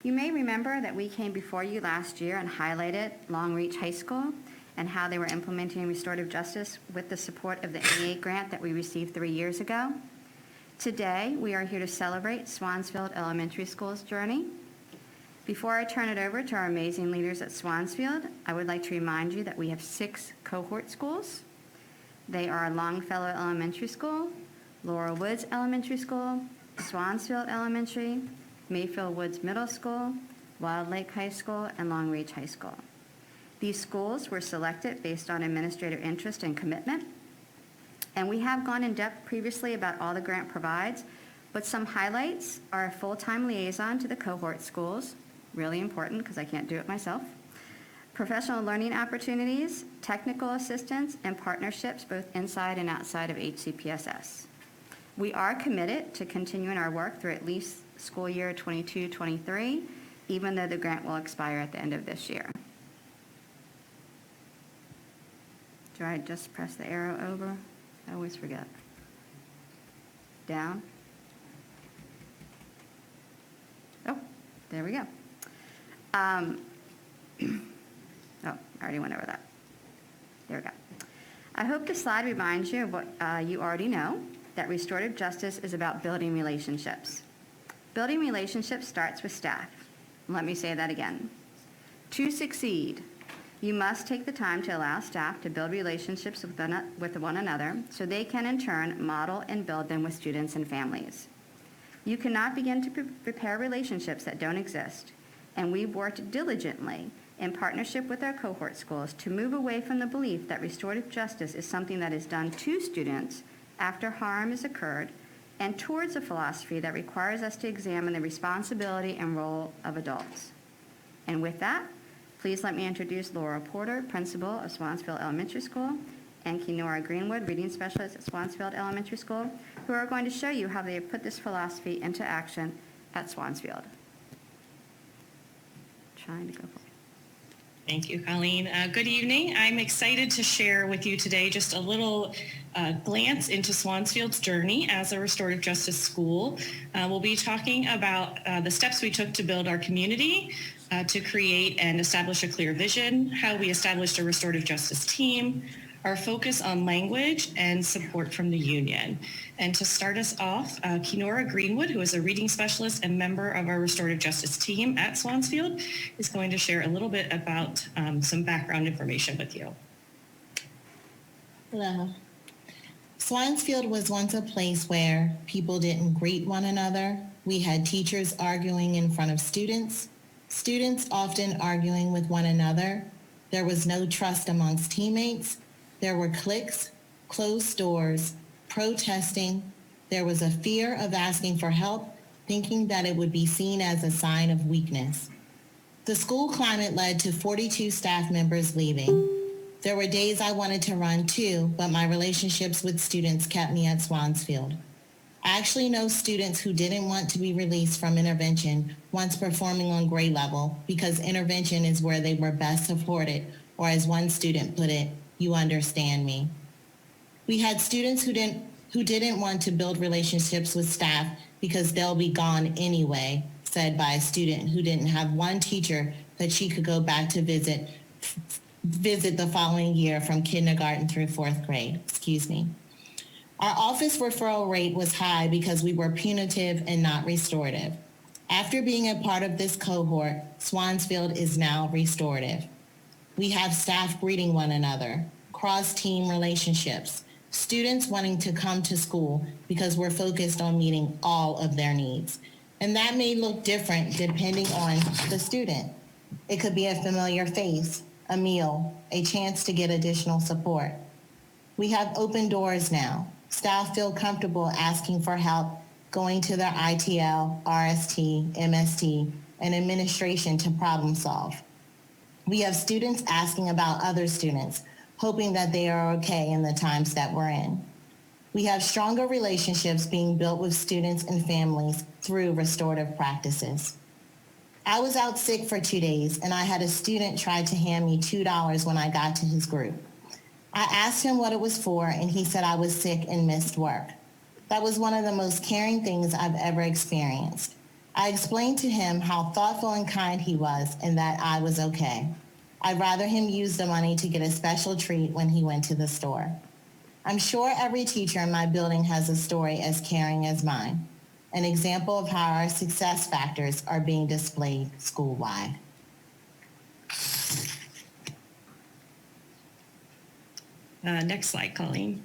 You may remember that we came before you last year and highlighted Long Reach High School and how they were implementing restorative justice with the support of the AA grant that we received 3 years ago. Today, we are here to celebrate Swansfield Elementary School's journey. Before I turn it over to our amazing leaders at Swansfield, I would like to remind you that we have 6 cohort schools. They are Longfellow Elementary School, Laurel Woods Elementary School, Swansfield Elementary, Mayfield Woods Middle School, Wild Lake High School, and Long Reach High School. These schools were selected based on administrator interest and commitment. And we have gone in depth previously about all the grant provides, but some highlights are a full-time liaison to the cohort schools, really important because I can't do it myself, professional learning opportunities, technical assistance, and partnerships both inside and outside of HCPSS. We are committed to continuing our work through at least school year 22-23, even though the grant will expire at the end of this year. Do I just press the arrow over? I always forget. Down. Oh, there we go. Oh, I already went over that. There we go. I hope this slide reminds you of what you already know, that restorative justice is about building relationships. Building relationships starts with staff. Let me say that again. To succeed, you must take the time to allow staff to build relationships with one another so they can in turn model and build them with students and families. You cannot begin to prepare relationships that don't exist, and we've worked diligently in partnership with our cohort schools to move away from the belief that restorative justice is something that is done to students after harm has occurred and towards a philosophy that requires us to examine the responsibility and role of adults. And with that, please let me introduce Laura Porter, principal of Swansfield Elementary School, and Kenora Greenwood, reading specialist at Swansfield Elementary School, who are going to show you how they have put this philosophy into action at Swansfield. Trying to go for it. Thank you, Colleen. Good evening. I'm excited to share with you today just a little glance into Swansfield's journey as a restorative justice school. We'll be talking about the steps we took to build our community, to create and establish a clear vision, how we established a restorative justice team, our focus on language, and support from the union. And to start us off, Kenora Greenwood, who is a reading specialist and member of our restorative justice team at Swansfield, is going to share a little bit about some background information with you. Hello. Swansfield was once a place where people didn't greet one another. We had teachers arguing in front of students often arguing with one another. There was no trust amongst teammates. There were cliques, closed doors, protesting. There was a fear of asking for help, thinking that it would be seen as a sign of weakness. The school climate led to 42 staff members leaving. There were days I wanted to run too, but my relationships with students kept me at Swansfield. I actually know students who didn't want to be released from intervention once performing on grade level because intervention is where they were best supported, or as one student put it, "You understand me." We had students who didn't want to build relationships with staff because they'll be gone anyway, said by a student who didn't have one teacher that she could go back to visit the following year from kindergarten through 4th grade. Our office referral rate was high because we were punitive and not restorative. After being a part of this cohort, Swansfield is now restorative. We have staff greeting one another, cross-team relationships, students wanting to come to school because we're focused on meeting all of their needs. And that may look different depending on the student. It could be a familiar face, a meal, a chance to get additional support. We have open doors now. Staff feel comfortable asking for help, going to their ITL, RST, MST, and administration to problem solve. We have students asking about other students, hoping that they are okay in the times that we're in. We have stronger relationships being built with students and families through restorative practices. I was out sick for 2 days, and I had a student try to hand me $2 when I got to his group. I asked him what it was for, and he said I was sick and missed work. That was one of the most caring things I've ever experienced. I explained to him how thoughtful and kind he was and that I was okay. I'd rather him use the money to get a special treat when he went to the store. I'm sure every teacher in my building has a story as caring as mine, an example of how our success factors are being displayed school-wide. Next slide, Colleen.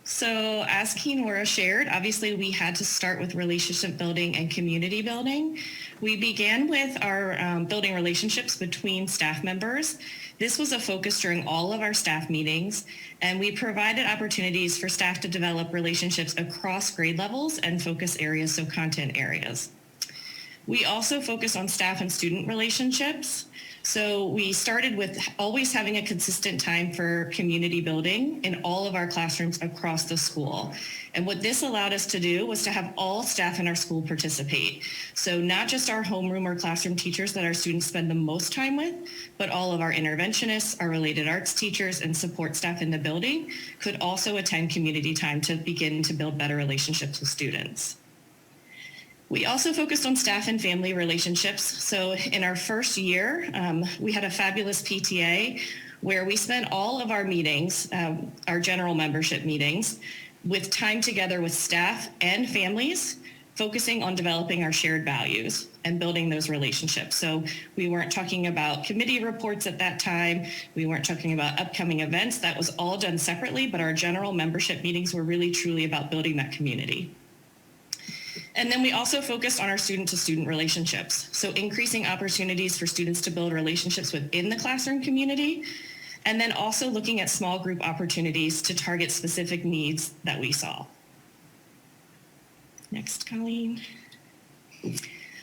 So as Keenora shared, obviously we had to start with relationship building and community building. We began with our building relationships between staff members. This was a focus during all of our staff meetings, and we provided opportunities for staff to develop relationships across grade levels and focus areas, so content areas. We also focus on staff and student relationships. So we started with always having a consistent time for community building in all of our classrooms across the school. And what this allowed us to do was to have all staff in our school participate. So not just our homeroom or classroom teachers that our students spend the most time with, but all of our interventionists, our related arts teachers, and support staff in the building could also attend community time to begin to build better relationships with students. We also focused on staff and family relationships. So in our first year, we had a fabulous PTA where we spent all of our meetings, our general membership meetings, with time together with staff and families, focusing on developing our shared values and building those relationships. So we weren't talking about committee reports at that time. We weren't talking about upcoming events. That was all done separately, but our general membership meetings were really truly about building that community. And then we also focused on our student-to-student relationships. So increasing opportunities for students to build relationships within the classroom community, and then also looking at small group opportunities to target specific needs that we saw. Next, Colleen.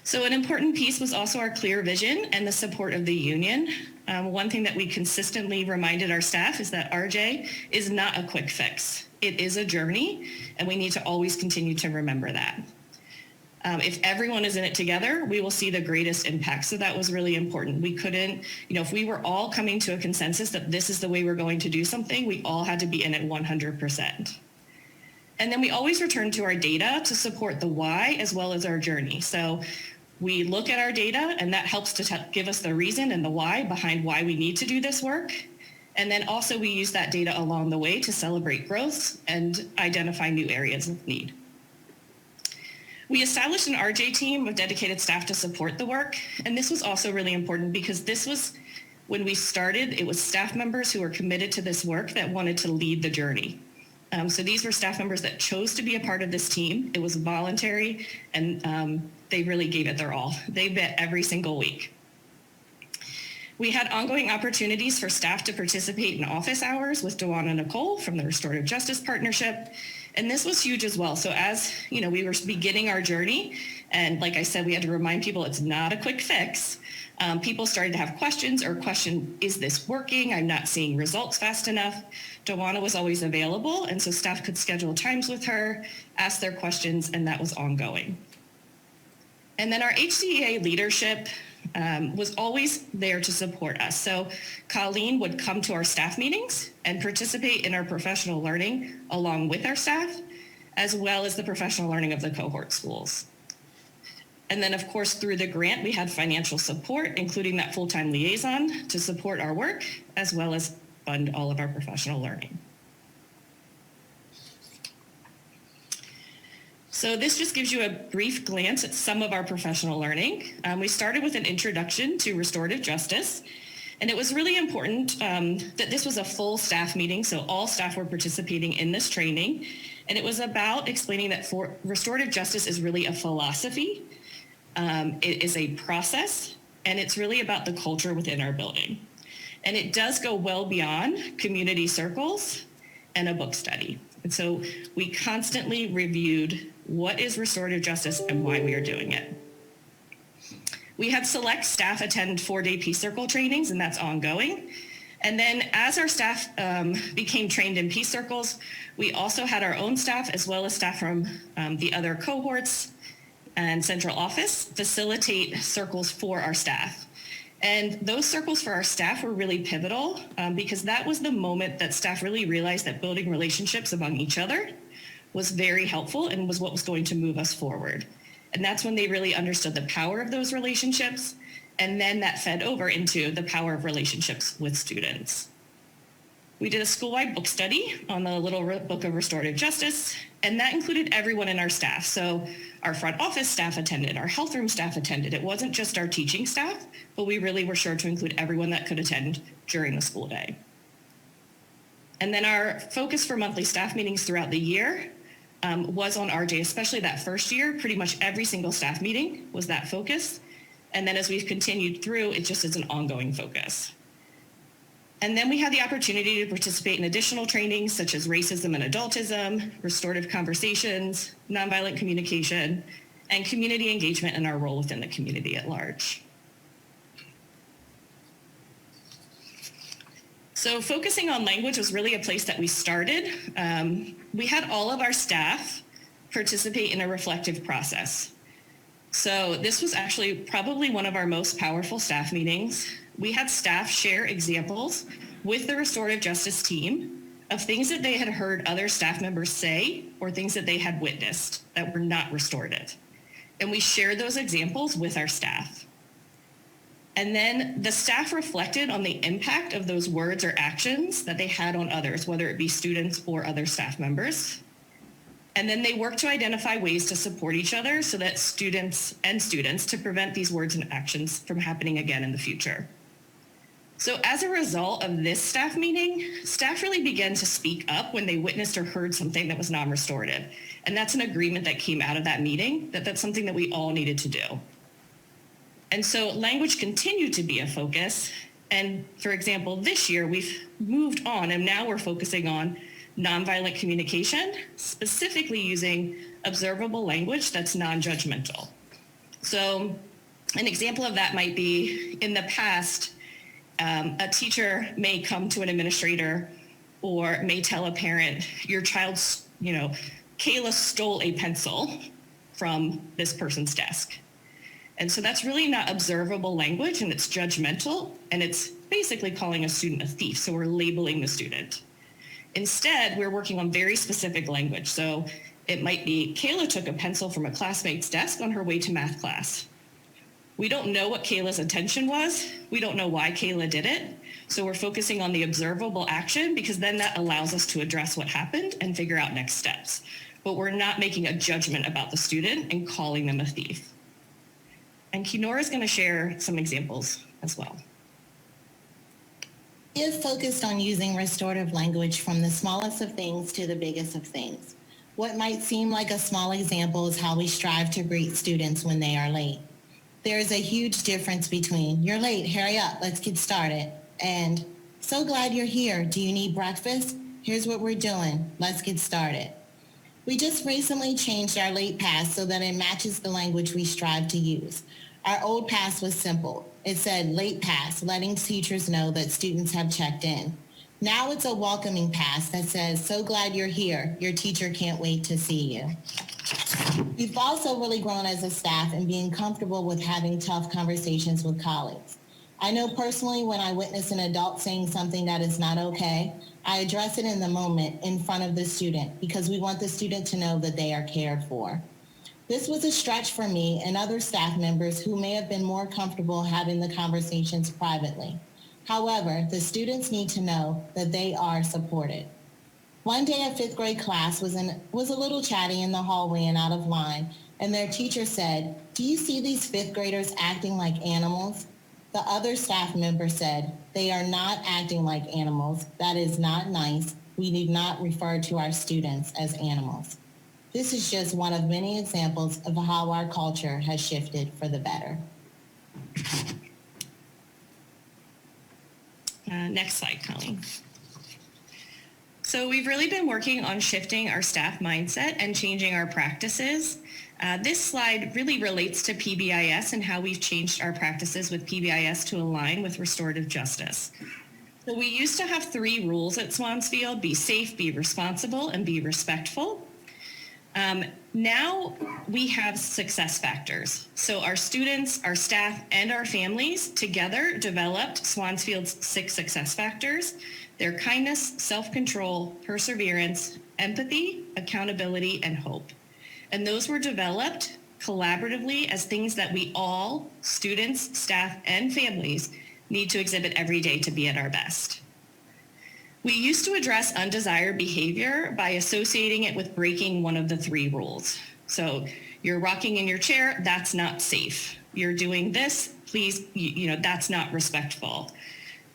So an important piece was also our clear vision and the support of the union. One thing that we consistently reminded our staff is that RJ is not a quick fix. It is a journey, and we need to always continue to remember that. If everyone is in it together, we will see the greatest impact. So that was really important. We couldn't, if we were all coming to a consensus that this is the way we're going to do something, we all had to be in it 100%. And then we always return to our data to support the why as well as our journey. So we look at our data, and that helps to give us the reason and the why behind why we need to do this work. And then also we use that data along the way to celebrate growth and identify new areas of need. We established an RJ team of dedicated staff to support the work. And this was also really important because this was, when we started, it was staff members who were committed to this work that wanted to lead the journey. So these were staff members that chose to be a part of this team. It was voluntary, and they really gave it their all. They met every single week. We had ongoing opportunities for staff to participate in office hours with Dewana Nicole from the Restorative Justice Partnership. And this was huge as well. So as we were beginning our journey, and like I said, we had to remind people it's not a quick fix. People started to have questions or question, is this working? I'm not seeing results fast enough. Dewana was always available, and so staff could schedule times with her, ask their questions, and that was ongoing. And then our HCEA leadership was always there to support us. So Colleen would come to our staff meetings and participate in our professional learning along with our staff, as well as the professional learning of the cohort schools. And then of course, through the grant, we had financial support, including that full-time liaison to support our work, as well as fund all of our professional learning. So this just gives you a brief glance at some of our professional learning. We started with an introduction to restorative justice, and it was really important that this was a full staff meeting, so all staff were participating in this training, and it was about explaining that restorative justice is really a philosophy, it is a process, and it's really about the culture within our building. And it does go well beyond community circles and a book study. And so we constantly reviewed what is restorative justice and why we are doing it. We had select staff attend 4-day Peace Circle trainings, and that's ongoing. And then as our staff became trained in Peace Circles, we also had our own staff as well as staff from the other cohorts and central office facilitate circles for our staff. And those circles for our staff were really pivotal because that was the moment that staff really realized that building relationships among each other was very helpful and was what was going to move us forward. And that's when they really understood the power of those relationships. And then that fed over into the power of relationships with students. We did a school-wide book study on the Little Book of Restorative Justice, and that included everyone in our staff. So our front office staff attended, our health room staff attended. It wasn't just our teaching staff, but we really were sure to include everyone that could attend during the school day. And then our focus for monthly staff meetings throughout the year was on RJ, especially that first year. Pretty much every single staff meeting was that focus. And then as we've continued through, it just is an ongoing focus. And then we had the opportunity to participate in additional trainings such as racism and adultism, restorative conversations, nonviolent communication, and community engagement in our role within the community at large. So focusing on language was really a place that we started. We had all of our staff participate in a reflective process. So this was actually probably one of our most powerful staff meetings. We had staff share examples with the restorative justice team of things that they had heard other staff members say or things that they had witnessed that were not restorative. And we shared those examples with our staff. And then the staff reflected on the impact of those words or actions that they had on others, whether it be students or other staff members. And then they worked to identify ways to support each other so that students to prevent these words and actions from happening again in the future. So as a result of this staff meeting, staff really began to speak up when they witnessed or heard something that was non-restorative. And that's an agreement that came out of that meeting, that that's something that we all needed to do. And so language continued to be a focus. And for example, this year we've moved on and now we're focusing on nonviolent communication, specifically using observable language that's non-judgmental. So an example of that might be in the past, a teacher may come to an administrator or may tell a parent, your child's, Kayla stole a pencil from this person's desk. And so that's really not observable language and it's judgmental and it's basically calling a student a thief. So we're labeling the student. Instead, we're working on very specific language. So it might be Kayla took a pencil from a classmate's desk on her way to math class. We don't know what Kayla's intention was. We don't know why Kayla did it. So we're focusing on the observable action because then that allows us to address what happened and figure out next steps. But we're not making a judgment about the student and calling them a thief. And Kinora is going to share some examples as well. We have focused on using restorative language from the smallest of things to the biggest of things. What might seem like a small example is how we strive to greet students when they are late. There is a huge difference between, you're late, hurry up, let's get started, and so glad you're here, do you need breakfast? Here's what we're doing, let's get started. We just recently changed our late pass so that it matches the language we strive to use. Our old pass was simple. It said late pass, letting teachers know that students have checked in. Now it's a welcoming pass that says, so glad you're here. Your teacher can't wait to see you. We've also really grown as a staff in being comfortable with having tough conversations with colleagues. I know personally when I witness an adult saying something that is not okay, I address it in the moment in front of the student because we want the student to know that they are cared for. This was a stretch for me and other staff members who may have been more comfortable having the conversations privately. However, the students need to know that they are supported. One day a fifth grade class was a little chatty in the hallway and out of line, and their teacher said, "Do you see these fifth graders acting like animals?" The other staff member said, "They are not acting like animals. That is not nice. We need not refer to our students as animals." This is just one of many examples of how our culture has shifted for the better. Next slide, Colleen. So we've really been working on shifting our staff mindset and changing our practices. This slide really relates to PBIS and how we've changed our practices with PBIS to align with restorative justice. So we used to have 3 rules at Swansfield: be safe, be responsible, and be respectful. Now we have success factors. So our students, our staff, and our families together developed Swansfield's 6 success factors. They're kindness, self-control, perseverance, empathy, accountability, and hope. And those were developed collaboratively as things that we all, students, staff, and families, need to exhibit every day to be at our best. We used to address undesired behavior by associating it with breaking one of the 3 rules. So you're rocking in your chair, that's not safe. You're doing this, please, that's not respectful.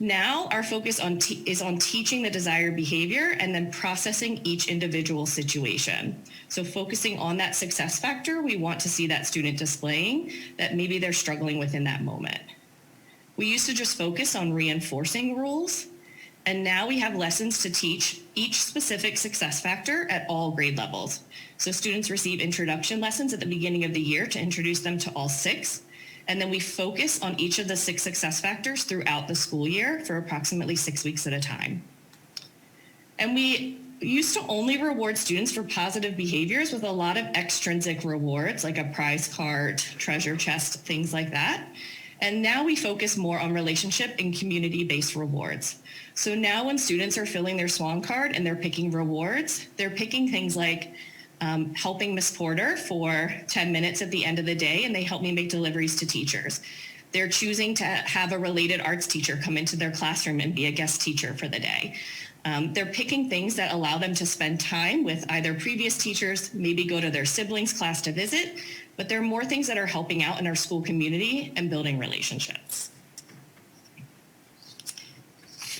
Now our focus is on teaching the desired behavior and then processing each individual situation. So focusing on that success factor we want to see that student displaying that maybe they're struggling with in that moment. We used to just focus on reinforcing rules, and now we have lessons to teach each specific success factor at all grade levels. So students receive introduction lessons at the beginning of the year to introduce them to all 6. And then we focus on each of the 6 success factors throughout the school year for approximately 6 weeks at a time. And we used to only reward students for positive behaviors with a lot of extrinsic rewards, like a prize card, treasure chest, things like that. And now we focus more on relationship and community-based rewards. So now when students are filling their SWAN card and they're picking rewards, they're picking things like helping Miss Porter for 10 minutes at the end of the day, and they help me make deliveries to teachers. They're choosing to have a related arts teacher come into their classroom and be a guest teacher for the day. They're picking things that allow them to spend time with either previous teachers, maybe go to their siblings' class to visit, but there are more things that are helping out in our school community and building relationships.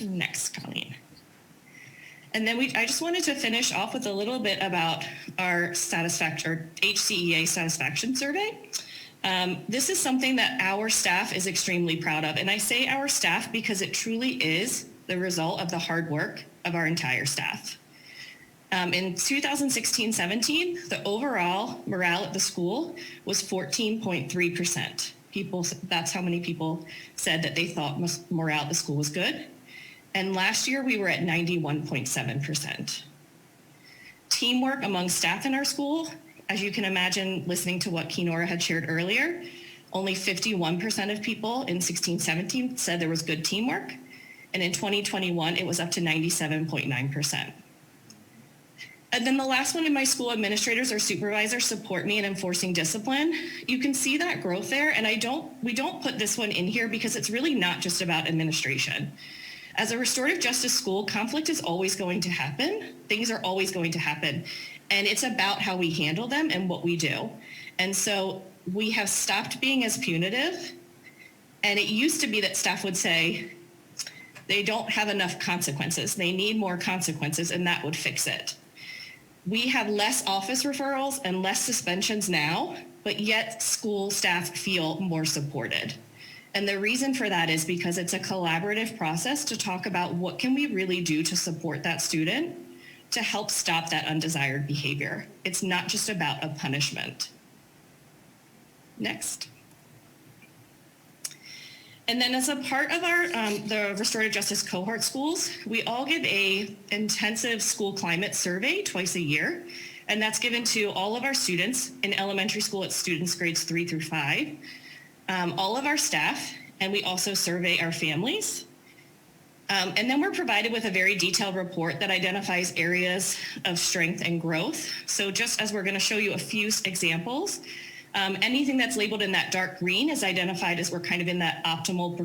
Next, Colleen. And then I just wanted to finish off with a little bit about our HCEA satisfaction survey. This is something that our staff is extremely proud of. And I say our staff because it truly is the result of the hard work of our entire staff. In 2016-17, the overall morale at the school was 14.3%. That's how many people said that they thought morale at the school was good. And last year we were at 91.7%. Teamwork among staff in our school, as you can imagine, listening to what Kenora had shared earlier, only 51% of people in 16-17 said there was good teamwork. And in 2021, it was up to 97.9%. And then the last one in my school, administrators or supervisors support me in enforcing discipline. You can see that growth there. And we don't put this one in here because it's really not just about administration. As a restorative justice school, conflict is always going to happen. Things are always going to happen. And it's about how we handle them and what we do. And so we have stopped being as punitive. And it used to be that staff would say, they don't have enough consequences. They need more consequences, and that would fix it. We have less office referrals and less suspensions now, but yet school staff feel more supported. And the reason for that is because it's a collaborative process to talk about what can we really do to support that student to help stop that undesired behavior. It's not just about a punishment. Next. And then as a part of our the restorative justice cohort schools, we all give a intensive school climate survey twice a year. And that's given to all of our students in elementary school. It's students grades 3 through 5, all of our staff, and we also survey our families. And then we're provided with a very detailed report that identifies areas of strength and growth. So just as we're going to show you a few examples, anything that's labeled in that dark green is identified as we're kind of in that optimal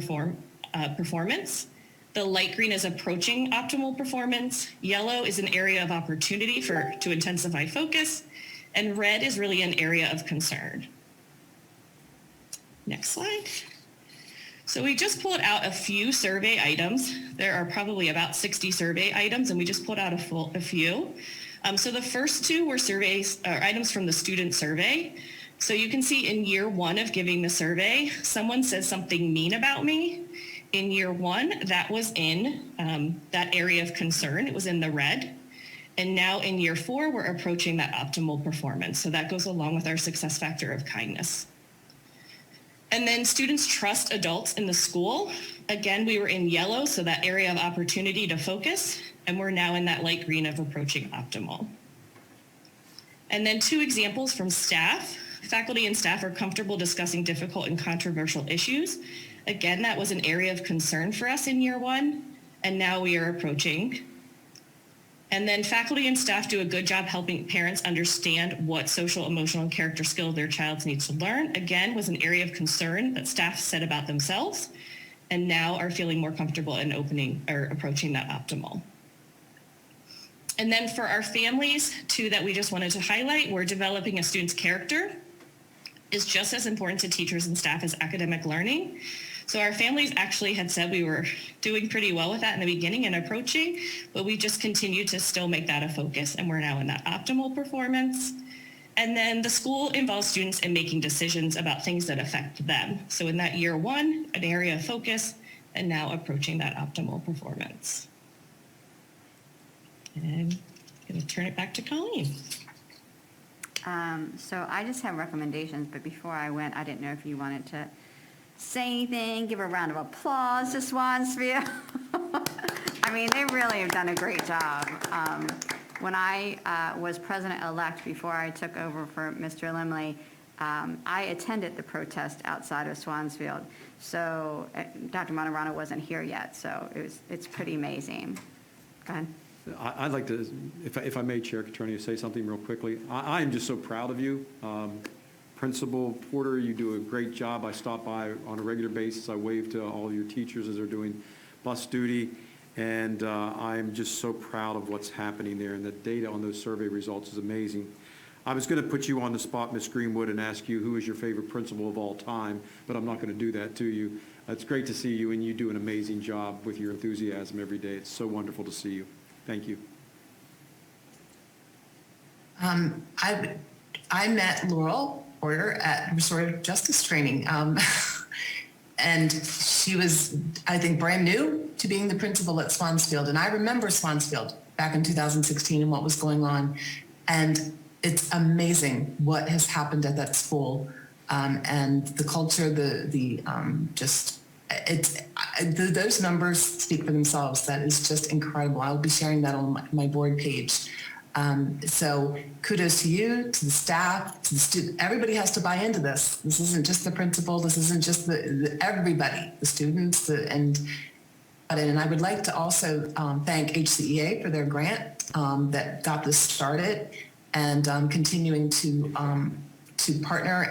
performance. The light green is approaching optimal performance. Yellow is an area of opportunity to intensify focus. And red is really an area of concern. Next slide. So we just pulled out a few survey items. There are probably about 60 survey items, and we just pulled out a few. So the first two were items from the student survey. So you can see in year 1 of giving the survey, someone said something mean about me. In year 1, that was in that area of concern. It was in the red. And now in year 4, we're approaching that optimal performance. So that goes along with our success factor of kindness. And then students trust adults in the school. Again, we were in yellow, so that area of opportunity to focus. And we're now in that light green of approaching optimal. And then 2 examples from staff. Faculty and staff are comfortable discussing difficult and controversial issues. Again, that was an area of concern for us in year 1, and now we are approaching. And then faculty and staff do a good job helping parents understand what social, emotional, and character skills their child needs to learn. Again, was an area of concern that staff said about themselves, and now are feeling more comfortable in approaching that optimal. And then for our families, too, that we just wanted to highlight, we're developing a student's character is just as important to teachers and staff as academic learning. So our families actually had said we were doing pretty well with that in the beginning and approaching, but we just continue to still make that a focus, and we're now in that optimal performance. And then the school involves students in making decisions about things that affect them. So in that year one, an area of focus, and now approaching that optimal performance. And I'm going to turn it back to Colleen. So I just have recommendations, but before I went, I didn't know if you wanted to say anything, give a round of applause to Swansfield. I mean, they really have done a great job. When I was president-elect, before I took over for Mr. Limley, I attended the protest outside of Swansfield. So Dr. Monterano wasn't here yet, so it's pretty amazing. Go ahead. I'd like to, if I may, Chair Attorney, say something real quickly. I am just so proud of you. Principal Porter, you do a great job. I stop by on a regular basis. I wave to all of your teachers as they're doing bus duty, and I'm just so proud of what's happening there, and the data on those survey results is amazing. I was going to put you on the spot, Ms. Greenwood, and ask you who is your favorite principal of all time, but I'm not going to do that to you. It's great to see you, and you do an amazing job with your enthusiasm every day. It's so wonderful to see you. Thank you. I met Laurel Porter at Restorative Justice Training, and she was, I think, brand new to being the principal at Swansfield. And I remember Swansfield back in 2016 and what was going on. And it's amazing what has happened at that school, and the culture, those numbers speak for themselves. That is just incredible. I'll be sharing that on my board page. So kudos to you, to the staff, to the student. Everybody has to buy into this. This isn't just the principal. This isn't just everybody, the students, and I would like to also thank HCEA for their grant that got this started, and continuing to partner